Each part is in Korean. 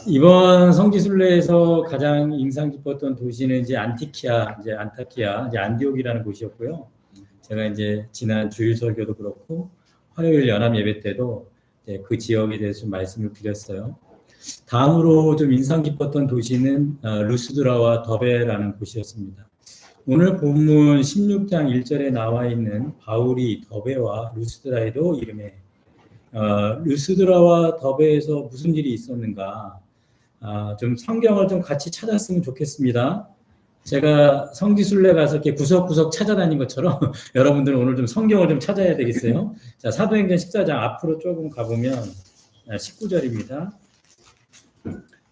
이번 성지순례에서 가장 인상 깊었던 도시는 이제 안타키아, 이제 안디옥이라는 곳이었고요. 제가 이제 지난 주일 설교도 그렇고 화요일 연합 예배 때도 그 지역에 대해서 좀 말씀을 드렸어요. 다음으로 좀 인상 깊었던 도시는 루스드라와 더베라는 곳이었습니다. 오늘 본문 16장 1절에 나와 있는 바울이 더베와 루스드라에도 이름에 루스드라와 더베에서 무슨 일이 있었는가, 좀 성경을 좀 같이 찾았으면 좋겠습니다. 제가 성지순례 가서 이렇게 구석구석 찾아다닌 것처럼 여러분들은 오늘 좀 성경을 좀 찾아야 되겠어요. 자, 사도행전 14장 앞으로 조금 가보면 19절입니다.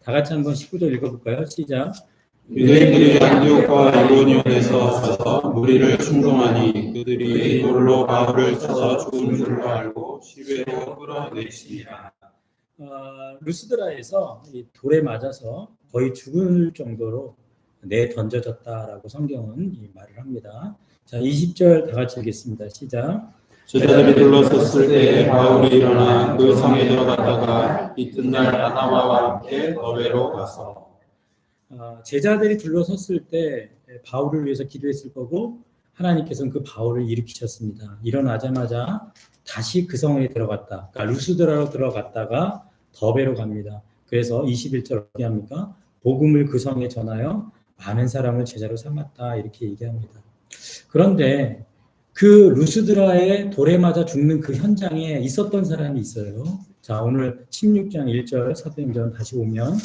다 같이 한번 19절 읽어볼까요? 시작. 유대인들이 안디옥과 이고니온에서 와서 무리를 충동하니 그들이 돌로 바울을 쳐서 죽은 줄로 알고 시외로 끌어내십니다. 루스드라에서 이 돌에 맞아서 거의 죽을 정도로 내던져졌다라고 성경은 이 말을 합니다. 자, 20절 다 같이 읽겠습니다. 시작. 제자들이 둘러섰을 때 바울이 일어나 그 성에 들어갔다가 이튿날 아나바와 함께 더베로 가서. 제자들이 둘러섰을 때 바울을 위해서 기도했을 거고 하나님께서는 그 바울을 일으키셨습니다. 일어나자마자 다시 그 성에 들어갔다. 그러니까 루스드라로 들어갔다가 더베로 갑니다. 그래서 21절 어떻게 합니까? 복음을 그 성에 전하여 많은 사람을 제자로 삼았다. 이렇게 얘기합니다. 그런데 그 루스드라의 돌에 맞아 죽는 그 현장에 있었던 사람이 있어요. 자, 오늘 16장 1절 사도행전 다시 오면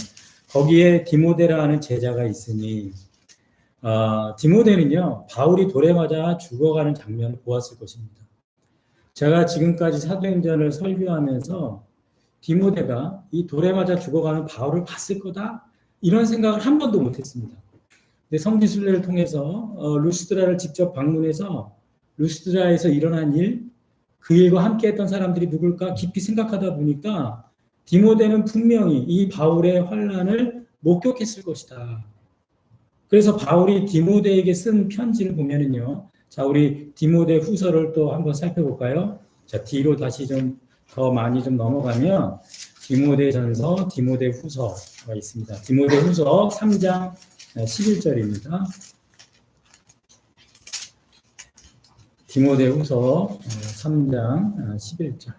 거기에 디모데라는 제자가 있으니 디모데는요, 바울이 돌에 맞아 죽어가는 장면을 보았을 것입니다. 제가 지금까지 사도행전을 설교하면서 디모데가 이 돌에 맞아 죽어가는 바울을 봤을 거다? 이런 생각을 한 번도 못했습니다. 근데 성지순례를 통해서 루스드라를 직접 방문해서 루스드라에서 일어난 일, 그 일과 함께했던 사람들이 누굴까 깊이 생각하다 보니까 디모데는 분명히 이 바울의 환난을 목격했을 것이다. 그래서 바울이 디모데에게 쓴 편지를 보면은요. 자, 우리 디모데 후서를 또 한번 살펴볼까요? 자, 뒤로 다시 좀 더 많이 좀 넘어가면 디모데전서, 디모데 후서가 있습니다. 디모데 후서 3장 11절입니다. 디모데 후서 3장 11절.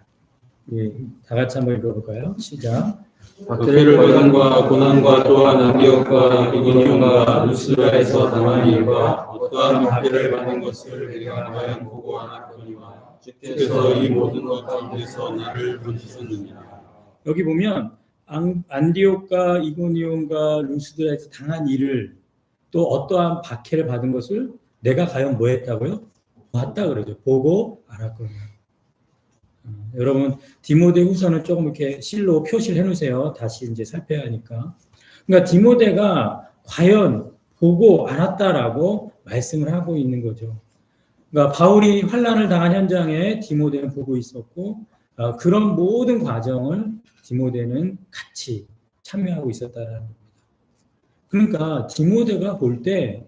다 같이 한번 읽어볼까요? 시작. 박해를 받음과 고난과 또한 안디옥과 이고니온과 루스드라에서 당한 일과 어떠한 박해를 받은 것을 내가 과연 보고 안았거니와 주께서 이 모든 것 가운데서 나를 건지셨느니라. 여기 보면 안디옥과 이고니온과 루스드라에서 당한 일을 또 어떠한 박해를 받은 것을 내가 과연 뭐 했다고요? 봤다 그러죠. 보고 알았거든요. 여러분 디모데 후서는 조금 이렇게 실로 표시를 해놓으세요. 다시 이제 살펴야 하니까. 그러니까 디모데가 과연 보고 알았다라고 말씀을 하고 있는 거죠. 그러니까 바울이 환난을 당한 현장에 디모데는 보고 있었고 그런 모든 과정을 디모데는 같이 참여하고 있었다라는 겁니다. 그러니까 디모데가 볼 때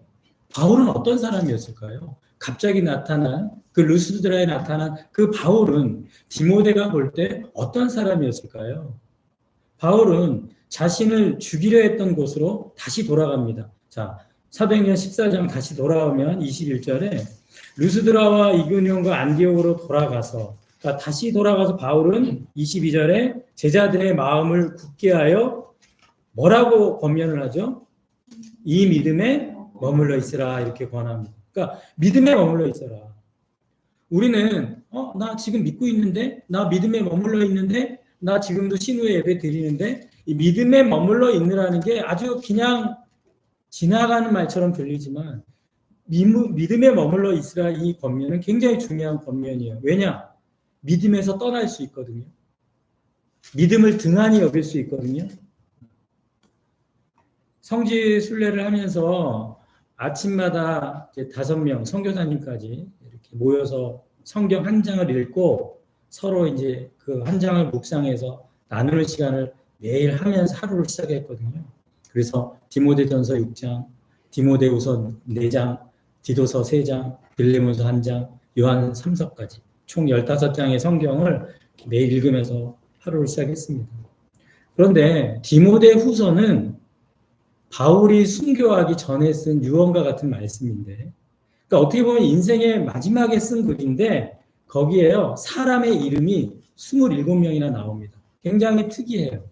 바울은 어떤 사람이었을까요? 갑자기 나타난 그 루스드라에 나타난 그 바울은 디모데가 볼 때 어떤 사람이었을까요? 바울은 자신을 죽이려 했던 곳으로 다시 돌아갑니다. 자, 사도행전 14장 다시 돌아오면 21절에 루스드라와 이고니온과 안디옥으로 돌아가서, 그러니까 다시 돌아가서 바울은 22절에 제자들의 마음을 굳게 하여 뭐라고 권면을 하죠? 이 믿음에 머물러 있으라 이렇게 권합니다. 그러니까 믿음에 머물러 있어라. 우리는 나 지금 믿고 있는데, 나 믿음에 머물러 있는데, 나 지금도 신우의 예배 드리는데, 이 믿음에 머물러 있느라는 게 아주 그냥 지나가는 말처럼 들리지만 믿음에 머물러 있으라 이 권면은 굉장히 중요한 권면이에요. 왜냐? 믿음에서 떠날 수 있거든요. 믿음을 등한히 여길 수 있거든요. 성지순례를 하면서 아침마다 이제 5명 선교사님까지 이렇게 모여서 성경 한 장을 읽고 서로 이제 그 한 장을 묵상해서 나누는 시간을 매일 하면서 하루를 시작했거든요. 그래서 디모데전서 6장, 디모데후서 4장, 디도서 3장, 빌레몬서 1장, 요한 3서까지 총 15장의 성경을 매일 읽으면서 하루를 시작했습니다. 그런데 디모데 후서는 바울이 순교하기 전에 쓴 유언과 같은 말씀인데, 그러니까 어떻게 보면 인생의 마지막에 쓴 글인데 거기에요 사람의 이름이 27명이나 나옵니다. 굉장히 특이해요.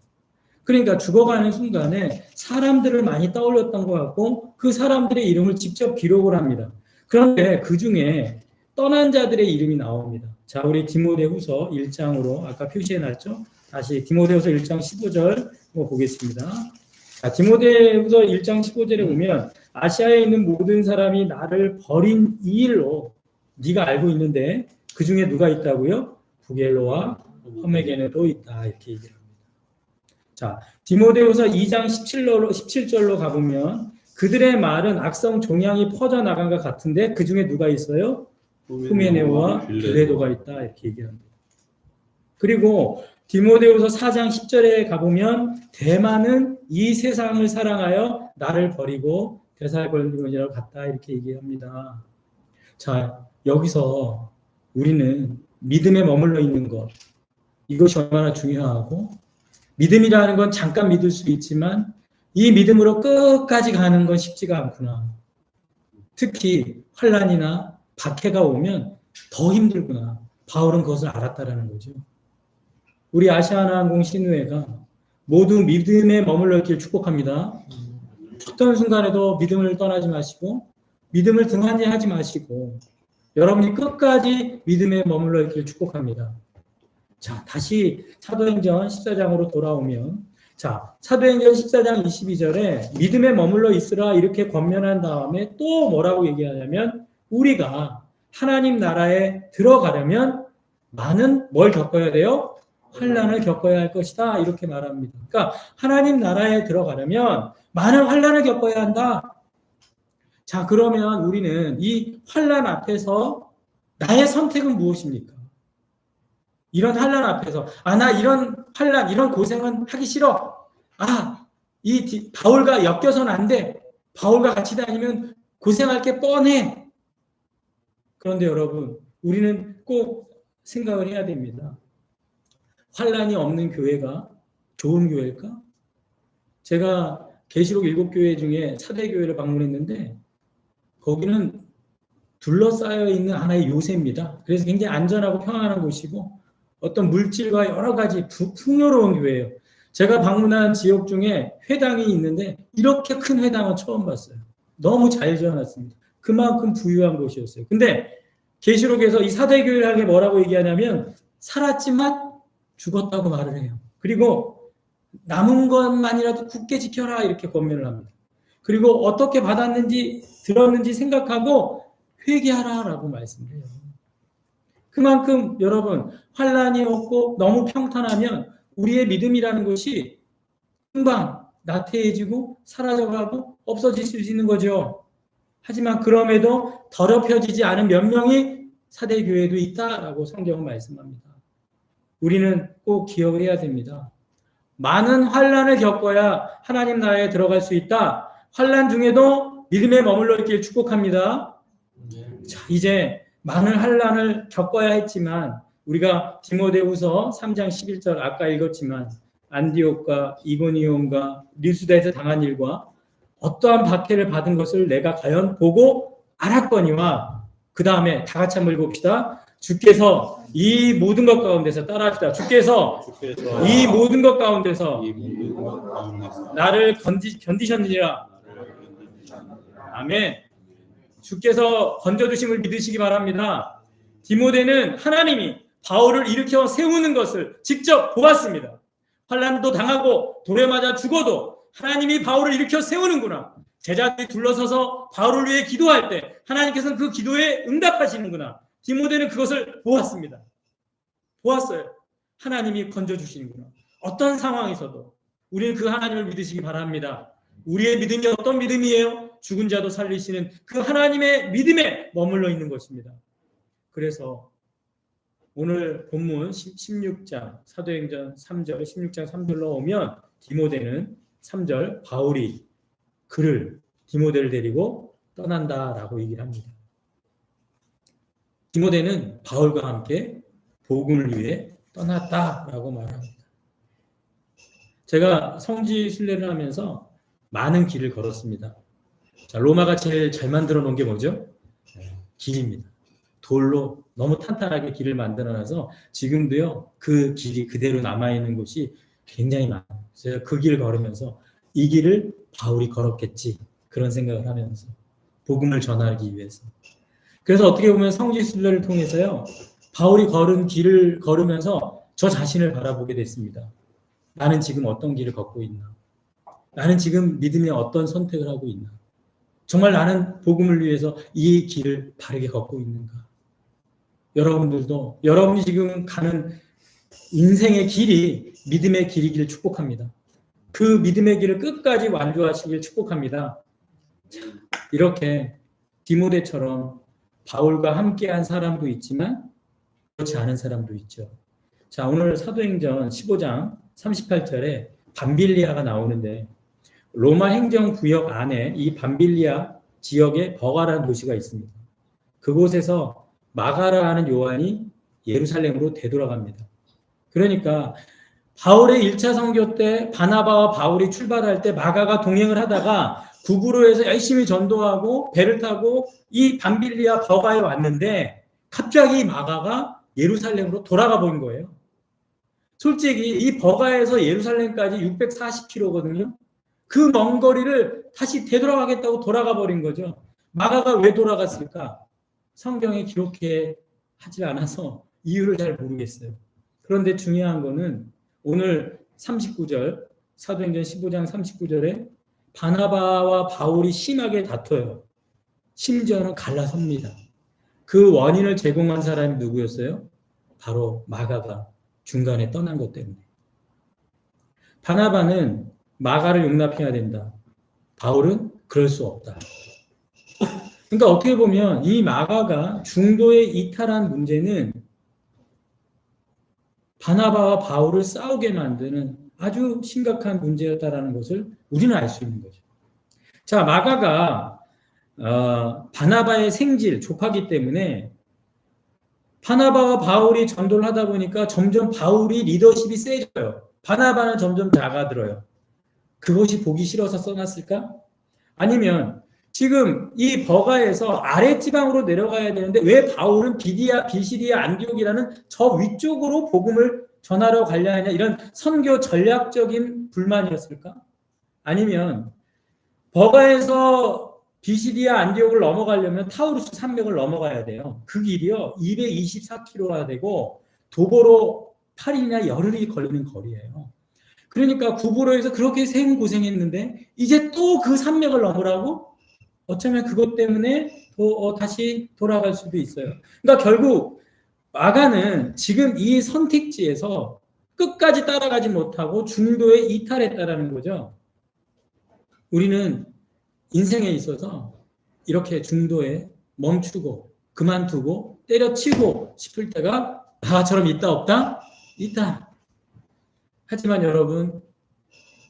그러니까 죽어가는 순간에 사람들을 많이 떠올렸던 것 같고 그 사람들의 이름을 직접 기록을 합니다. 그런데 그 중에 떠난 자들의 이름이 나옵니다. 자, 우리 디모데후서 1장으로 아까 표시해놨죠? 다시 디모데후서 1장 15절 보겠습니다. 자, 디모데후서 1장 15절에 보면 아시아에 있는 모든 사람이 나를 버린 이 일로 네가 알고 있는데 그 중에 누가 있다고요? 부겔로와 허메게네도 있다 이렇게 얘기합니다. 자, 디모데후서 2장 17절로 가보면 그들의 말은 악성 종양이 퍼져나간 것 같은데 그 중에 누가 있어요? 후메네오와 빌레도가 있다 이렇게 얘기합니다. 그리고 디모데후서 4장 10절에 가보면 대만은 이 세상을 사랑하여 나를 버리고 데살로니가로 갔다 이렇게 얘기합니다. 자, 여기서 우리는 믿음에 머물러 있는 것 이것이 얼마나 중요하고 믿음이라는 건 잠깐 믿을 수 있지만 이 믿음으로 끝까지 가는 건 쉽지가 않구나. 특히 환난이나 박해가 오면 더 힘들구나. 바울은 그것을 알았다라는 거죠. 우리 아시아나항공 신우회가 모두 믿음에 머물러 있길 축복합니다. 어떤 순간에도 믿음을 떠나지 마시고 믿음을 등한시하지 마시고 여러분이 끝까지 믿음에 머물러 있길 축복합니다. 자, 다시 사도행전 14장으로 돌아오면 자, 사도행전 14장 22절에 믿음에 머물러 있으라 이렇게 권면한 다음에 또 뭐라고 얘기하냐면 우리가 하나님 나라에 들어가려면 많은 뭘 겪어야 돼요? 환난을 겪어야 할 것이다 이렇게 말합니다. 그러니까 하나님 나라에 들어가려면 많은 환난을 겪어야 한다. 자, 그러면 우리는 이 환난 앞에서 나의 선택은 무엇입니까? 이런 환난 앞에서 나 이런 환난 이런 고생은 하기 싫어. 이 바울과 엮여서는 안 돼. 바울과 같이 다니면 고생할 게 뻔해. 그런데 여러분 우리는 꼭 생각을 해야 됩니다. 환난이 없는 교회가 좋은 교회일까? 제가 계시록 7교회 중에 사대교회를 방문했는데 거기는 둘러싸여 있는 하나의 요새입니다. 그래서 굉장히 안전하고 평안한 곳이고 어떤 물질과 여러 가지 풍요로운 교회예요. 제가 방문한 지역 중에 회당이 있는데 이렇게 큰 회당은 처음 봤어요. 너무 잘 지어놨습니다. 그만큼 부유한 곳이었어요. 근데 계시록에서 이 사대교회를 뭐라고 얘기하냐면 살았지만 죽었다고 말을 해요. 그리고 남은 것만이라도 굳게 지켜라 이렇게 권면을 합니다. 그리고 어떻게 받았는지 들었는지 생각하고 회개하라라고 말씀을 해요. 그만큼 여러분 환난이 없고 너무 평탄하면 우리의 믿음이라는 것이 금방 나태해지고 사라져가고 없어질 수 있는 거죠. 하지만 그럼에도 더럽혀지지 않은 몇 명이 사대교회도 있다라고 성경은 말씀합니다. 우리는 꼭 기억해야 됩니다. 많은 환난을 겪어야 하나님 나라에 들어갈 수 있다. 환난 중에도 믿음에 머물러 있길 축복합니다. 자, 이제 많은 환난을 겪어야 했지만 우리가 디모데후서 3장 11절 아까 읽었지만 안디옥과 이고니온과 리수다에서 당한 일과 어떠한 박해를 받은 것을 내가 과연 보고 알았거니와 그 다음에 다 같이 한번 읽읍시다. 주께서 이 모든 것 가운데서 따라합시다. 주께서 이 모든 것 가운데서 나를 견디셨느니라. 아멘. 주께서 건져주심을 믿으시기 바랍니다. 디모데는 하나님이 바울을 일으켜 세우는 것을 직접 보았습니다. 환난도 당하고 돌에 맞아 죽어도 하나님이 바울을 일으켜 세우는구나. 제자들이 둘러서서 바울을 위해 기도할 때 하나님께서는 그 기도에 응답하시는구나. 디모데는 그것을 보았습니다. 보았어요. 하나님이 건져주시는구나. 어떤 상황에서도 우리는 그 하나님을 믿으시기 바랍니다. 우리의 믿음이 어떤 믿음이에요? 죽은 자도 살리시는 그 하나님의 믿음에 머물러 있는 것입니다. 그래서 오늘 본문 16장 사도행전 3절 16장 3절로 오면 디모데는 3절 바울이 그를 디모데를 데리고 떠난다라고 얘기를 합니다. 디모데는 바울과 함께 복음을 위해 떠났다라고 말합니다. 제가 성지 순례를 하면서 많은 길을 걸었습니다. 자, 로마가 제일 잘 만들어 놓은 게 뭐죠? 길입니다. 돌로 너무 탄탄하게 길을 만들어놔서 지금도요 그 길이 그대로 남아있는 곳이 굉장히 많아요. 제가 그 길을 걸으면서 이 길을 바울이 걸었겠지 그런 생각을 하면서 복음을 전하기 위해서. 그래서 어떻게 보면 성지순례를 통해서요 바울이 걸은 길을 걸으면서 저 자신을 바라보게 됐습니다. 나는 지금 어떤 길을 걷고 있나? 나는 지금 믿음의 어떤 선택을 하고 있나? 정말 나는 복음을 위해서 이 길을 바르게 걷고 있는가? 여러분들도 여러분이 지금 가는 인생의 길이 믿음의 길이기를 축복합니다. 그 믿음의 길을 끝까지 완주하시길 축복합니다. 이렇게 디모데처럼 바울과 함께한 사람도 있지만 그렇지 않은 사람도 있죠. 자, 오늘 사도행전 15장 38절에 밤빌리아가 나오는데 로마 행정구역 안에 이 밤빌리아 지역에 버가라는 도시가 있습니다. 그곳에서 마가라 하는 요한이 예루살렘으로 되돌아갑니다. 그러니까 바울의 1차 선교 때 바나바와 바울이 출발할 때 마가가 동행을 하다가 구부로에서 열심히 전도하고 배를 타고 이 밤빌리아 버가에 왔는데 갑자기 마가가 예루살렘으로 돌아가 버린 거예요. 솔직히 이 버가에서 예루살렘까지 640km거든요. 그 먼 거리를 다시 되돌아가겠다고 돌아가 버린 거죠. 마가가 왜 돌아갔을까? 성경에 기록해 하지 않아서 이유를 잘 모르겠어요. 그런데 중요한 거는 오늘 39절 사도행전 15장 39절에 바나바와 바울이 심하게 다퉈요. 심지어는 갈라섭니다. 그 원인을 제공한 사람이 누구였어요? 바로 마가가 중간에 떠난 것 때문에. 바나바는 마가를 용납해야 된다. 바울은 그럴 수 없다. 그러니까 어떻게 보면 이 마가가 중도에 이탈한 문제는 바나바와 바울을 싸우게 만드는 아주 심각한 문제였다라는 것을 우리는 알 수 있는 거죠. 자, 마가가 바나바의 생질, 조카기 때문에 바나바와 바울이 전도를 하다 보니까 점점 바울이 리더십이 세져요. 바나바는 점점 작아들어요. 그것이 보기 싫어서 써놨을까? 아니면 지금 이 버가에서 아랫지방으로 내려가야 되는데 왜 바울은 비시디아 안디옥이라는 저 위쪽으로 복음을 전하러 가려 하냐, 이런 선교 전략적인 불만이었을까? 아니면 버가에서 비시디아 안디옥을 넘어가려면 타우루스 산맥을 넘어가야 돼요. 그 길이요 224km가 되고 도보로 8일이나 열흘이 걸리는 거리예요. 그러니까 구부로에서 그렇게 생고생했는데 이제 또 그 산맥을 넘으라고? 어쩌면 그것 때문에 다시 돌아갈 수도 있어요. 그러니까 결국 마가는 지금 이 선택지에서 끝까지 따라가지 못하고 중도에 이탈했다라는 거죠. 우리는 인생에 있어서 이렇게 중도에 멈추고 그만두고 때려치고 싶을 때가 마가처럼 있다 없다? 있다. 하지만 여러분,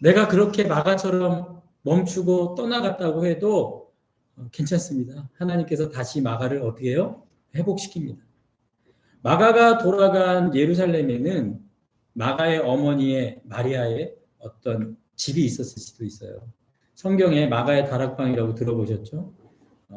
내가 그렇게 마가처럼 멈추고 떠나갔다고 해도 괜찮습니다. 하나님께서 다시 마가를 어떻게 해요? 회복시킵니다. 마가가 돌아간 예루살렘에는 마가의 어머니의 마리아의 어떤 집이 있었을 수도 있어요. 성경에 마가의 다락방이라고 들어보셨죠?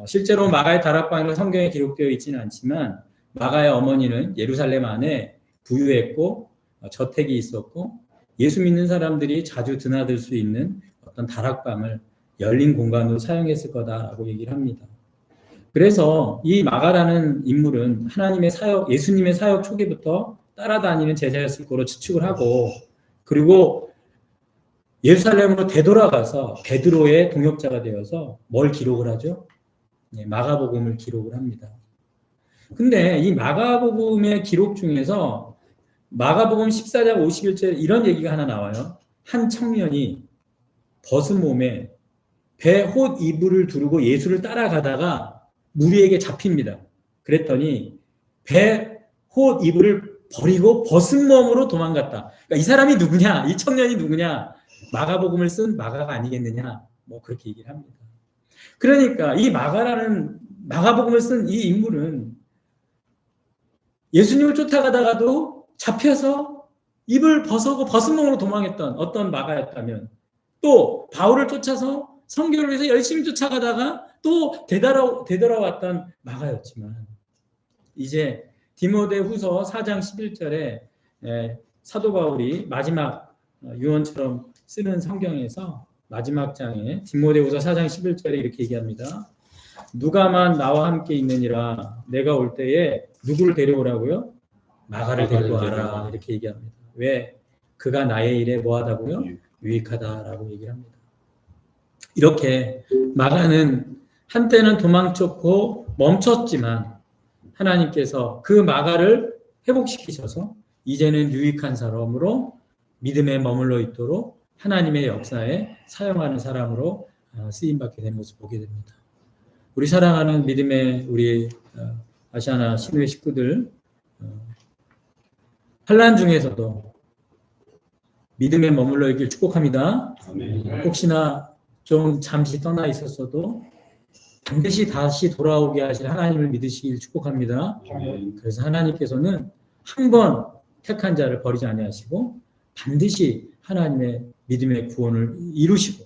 실제로 마가의 다락방은 성경에 기록되어 있지는 않지만 마가의 어머니는 예루살렘 안에 부유했고 저택이 있었고 예수 믿는 사람들이 자주 드나들 수 있는 어떤 다락방을 열린 공간으로 사용했을 거다라고 얘기를 합니다. 그래서 이 마가라는 인물은 하나님의 사역, 예수님의 사역 초기부터 따라다니는 제자였을 거로 추측을 하고, 그리고 예루살렘으로 되돌아가서 베드로의 동역자가 되어서 뭘 기록을 하죠? 마가복음을 기록을 합니다. 근데 이 마가복음의 기록 중에서 마가복음 14장 51절에 이런 얘기가 하나 나와요. 한 청년이 벗은 몸에 배 홑 이불을 두르고 예수를 따라가다가 무리에게 잡힙니다. 그랬더니 배 홑 이불을 버리고 벗은 몸으로 도망갔다. 그러니까 이 사람이 누구냐? 이 청년이 누구냐? 마가복음을 쓴 마가가 아니겠느냐? 뭐 그렇게 얘기를 합니다. 그러니까 이 마가복음을 쓴 이 인물은 예수님을 쫓아가다가도 잡혀서 입을 벗어고 벗은몸으로 도망했던 어떤 마가였다면, 또 바울을 쫓아서 선교를 위해서 열심히 쫓아가다가 또 되돌아왔던 마가였지만, 이제 디모데후서 4장 11절에 사도 바울이 마지막 유언처럼 쓰는 성경에서 마지막 장에 디모데후서 4장 11절에 이렇게 얘기합니다. 누가만 나와 함께 있느니라. 내가 올 때에 누구를 데려오라고요? 마가를 데리고 와라. 이렇게 얘기합니다. 왜? 그가 나의 일에 뭐하다고요? 유익하다라고 얘기합니다. 이렇게 마가는 한때는 도망쳤고 멈췄지만 하나님께서 그 마가를 회복시키셔서 이제는 유익한 사람으로 믿음에 머물러 있도록 하나님의 역사에 사용하는 사람으로 쓰임받게 된 모습을 보게 됩니다. 우리 사랑하는 믿음의 우리 아시아나 신회 식구들, 환난 중에서도 믿음에 머물러 있길 축복합니다. 혹시나 좀 잠시 떠나 있었어도 반드시 다시 돌아오게 하실 하나님을 믿으시길 축복합니다. 그래서 하나님께서는 한 번 택한 자를 버리지 아니하시고 반드시 하나님의 믿음의 구원을 이루시고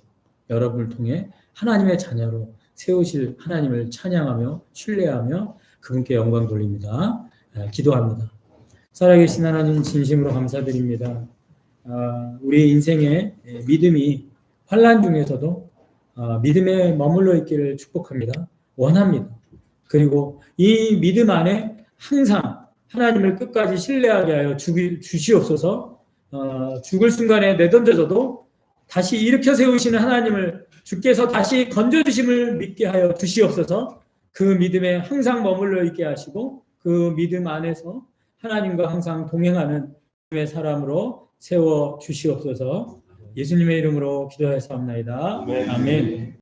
여러분을 통해 하나님의 자녀로 세우실 하나님을 찬양하며 신뢰하며 그분께 영광 돌립니다. 기도합니다. 살아계신 하나님 진심으로 감사드립니다. 우리 인생의 믿음이 환난 중에서도 믿음에 머물러 있기를 축복합니다. 원합니다. 그리고 이 믿음 안에 항상 하나님을 끝까지 신뢰하게 하여 주시옵소서. 죽을 순간에 내던져져도 다시 일으켜 세우시는 하나님을 주께서 다시 건져주심을 믿게 하여 주시옵소서. 그 믿음에 항상 머물러 있게 하시고 그 믿음 안에서 하나님과 항상 동행하는 믿음의 사람으로 세워 주시옵소서. 예수님의 이름으로 기도하였사옵나이다. 아멘.